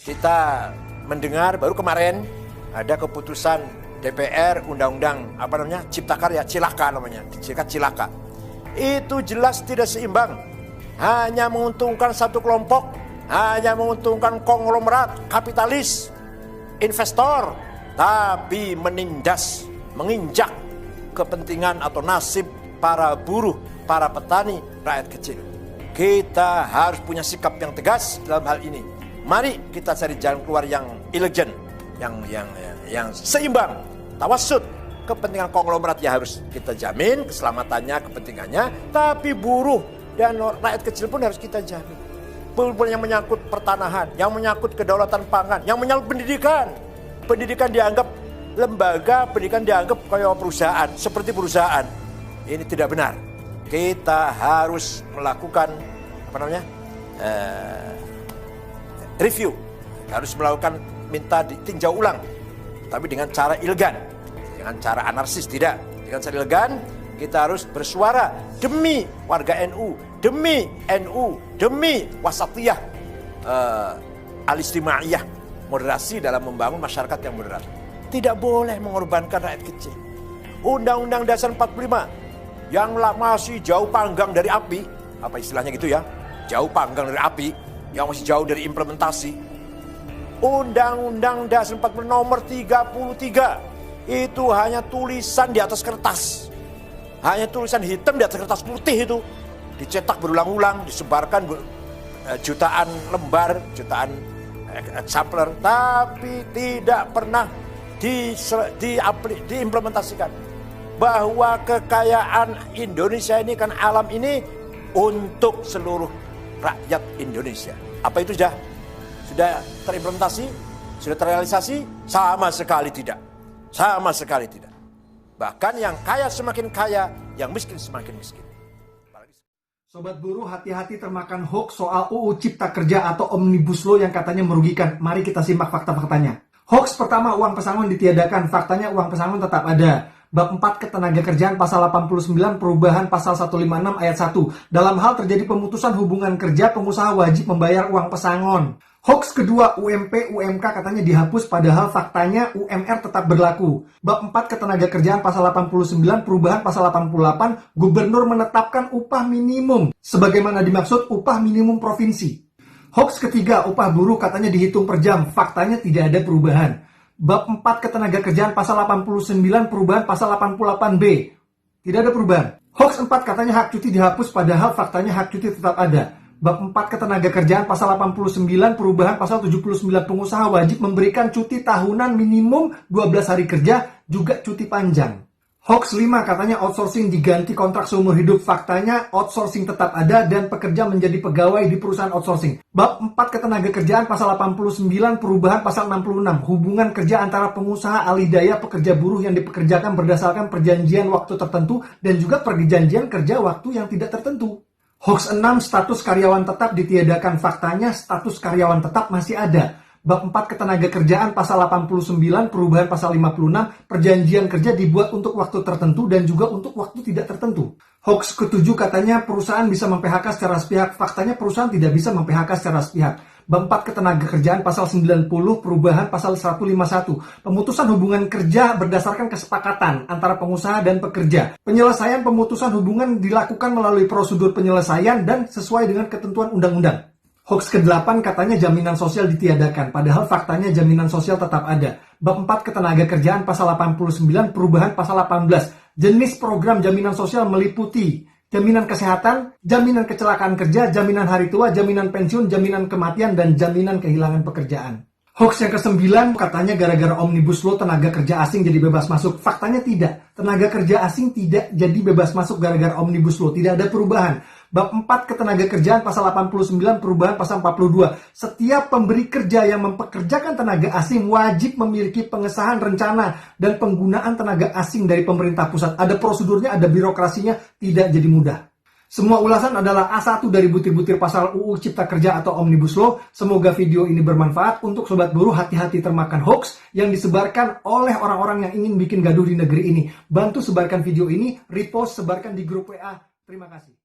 kita mendengar baru kemarin ada keputusan DPR Undang-Undang Cipta Karya, Cilaka namanya, Cilaka. Itu jelas tidak seimbang, hanya menguntungkan satu kelompok, hanya menguntungkan konglomerat, kapitalis, investor, tapi menindas, menginjak kepentingan atau nasib para buruh, para petani, rakyat kecil. Kita harus punya sikap yang tegas dalam hal ini. Mari kita cari jalan keluar yang elegan, yang seimbang, tawassut. Kepentingan konglomerat ya harus kita jamin keselamatannya, kepentingannya, tapi buruh dan rakyat kecil pun harus kita jamin. Yang menyangkut pertanahan, yang menyangkut kedaulatan pangan, yang menyangkut pendidikan. Pendidikan dianggap lembaga, pendidikan dianggap kayak perusahaan, seperti perusahaan. Ini tidak benar. Kita harus melakukan review, harus melakukan minta ditinjau ulang, tapi dengan cara elegan, dengan cara anarkis tidak, dengan cara elegan. Kita harus bersuara demi warga NU, demi NU, demi wasatiyah, al-istimaiyah, moderasi dalam membangun masyarakat yang moderat. Tidak boleh mengorbankan rakyat kecil. Undang-Undang Dasar 45 yang masih jauh panggang dari api, apa istilahnya gitu ya, jauh panggang dari api, yang masih jauh dari implementasi. Undang-Undang Dasar 45 nomor 33 itu hanya tulisan di atas kertas, hanya tulisan hitam di atas kertas putih, itu dicetak berulang-ulang, disebarkan jutaan lembar, jutaan sampler, tapi tidak pernah diimplementasikan. Bahwa kekayaan Indonesia ini kan, alam ini untuk seluruh rakyat Indonesia. Apa itu sudah terimplementasi? Sudah terrealisasi? Sama sekali tidak. Sama sekali tidak. Bahkan yang kaya semakin kaya, yang miskin semakin miskin. Sobat buruh, hati-hati termakan hoax soal UU Cipta Kerja atau Omnibus Law yang katanya merugikan. Mari kita simak fakta-faktanya. Hoax pertama, uang pesangon ditiadakan. Faktanya uang pesangon tetap ada. Bab 4 Ketenagakerjaan pasal 89 perubahan pasal 156 ayat 1. Dalam hal terjadi pemutusan hubungan kerja, pengusaha wajib membayar uang pesangon. Hoax kedua, UMP, UMK katanya dihapus, padahal faktanya UMR tetap berlaku. Bab 4 Ketenagakerjaan pasal 89 perubahan pasal 88, gubernur menetapkan upah minimum sebagaimana dimaksud upah minimum provinsi. Hoax ketiga, upah buruh katanya dihitung per jam, faktanya tidak ada perubahan. Bab 4 Ketenagakerjaan pasal 89 perubahan pasal 88B, tidak ada perubahan. Hoax 4 katanya hak cuti dihapus, padahal faktanya hak cuti tetap ada. Bab 4 Ketenagakerjaan pasal 89 perubahan pasal 79, pengusaha wajib memberikan cuti tahunan minimum 12 hari kerja, juga cuti panjang. Hoax 5 katanya outsourcing diganti kontrak seumur hidup, faktanya outsourcing tetap ada dan pekerja menjadi pegawai di perusahaan outsourcing. Bab 4 Ketenagakerjaan pasal 89 perubahan pasal 66, hubungan kerja antara pengusaha alih-daya pekerja buruh yang dipekerjakan berdasarkan perjanjian waktu tertentu dan juga perjanjian kerja waktu yang tidak tertentu. Hoax 6 status karyawan tetap ditiadakan, faktanya status karyawan tetap masih ada. Bab 4 Ketenagakerjaan pasal 89 perubahan pasal 56, perjanjian kerja dibuat untuk waktu tertentu dan juga untuk waktu tidak tertentu. Hoax ke-7 katanya perusahaan bisa mem-PHK secara sepihak, faktanya perusahaan tidak bisa mem-PHK secara sepihak. Bab 4 Ketenagakerjaan pasal 90 perubahan pasal 151, pemutusan hubungan kerja berdasarkan kesepakatan antara pengusaha dan pekerja. Penyelesaian pemutusan hubungan dilakukan melalui prosedur penyelesaian dan sesuai dengan ketentuan undang-undang. Hoax ke-8 katanya jaminan sosial ditiadakan, padahal faktanya jaminan sosial tetap ada. Bab 4 Ketenagakerjaan pasal 89 perubahan pasal 18, jenis program jaminan sosial meliputi jaminan kesehatan, jaminan kecelakaan kerja, jaminan hari tua, jaminan pensiun, jaminan kematian, dan jaminan kehilangan pekerjaan. Hoax yang ke-9 katanya gara-gara Omnibus Law tenaga kerja asing jadi bebas masuk. Faktanya tidak. Tenaga kerja asing tidak jadi bebas masuk gara-gara Omnibus Law. Tidak ada perubahan. Bab 4 Ketenagakerjaan pasal 89 perubahan pasal 42. Setiap pemberi kerja yang mempekerjakan tenaga asing wajib memiliki pengesahan rencana dan penggunaan tenaga asing dari pemerintah pusat. Ada prosedurnya, ada birokrasinya, tidak jadi mudah. Semua ulasan adalah A1 dari butir-butir pasal UU Cipta Kerja atau Omnibus Law. Semoga video ini bermanfaat untuk sobat buruh. Hati-hati termakan hoax yang disebarkan oleh orang-orang yang ingin bikin gaduh di negeri ini. Bantu sebarkan video ini, repost, sebarkan di grup WA. Terima kasih.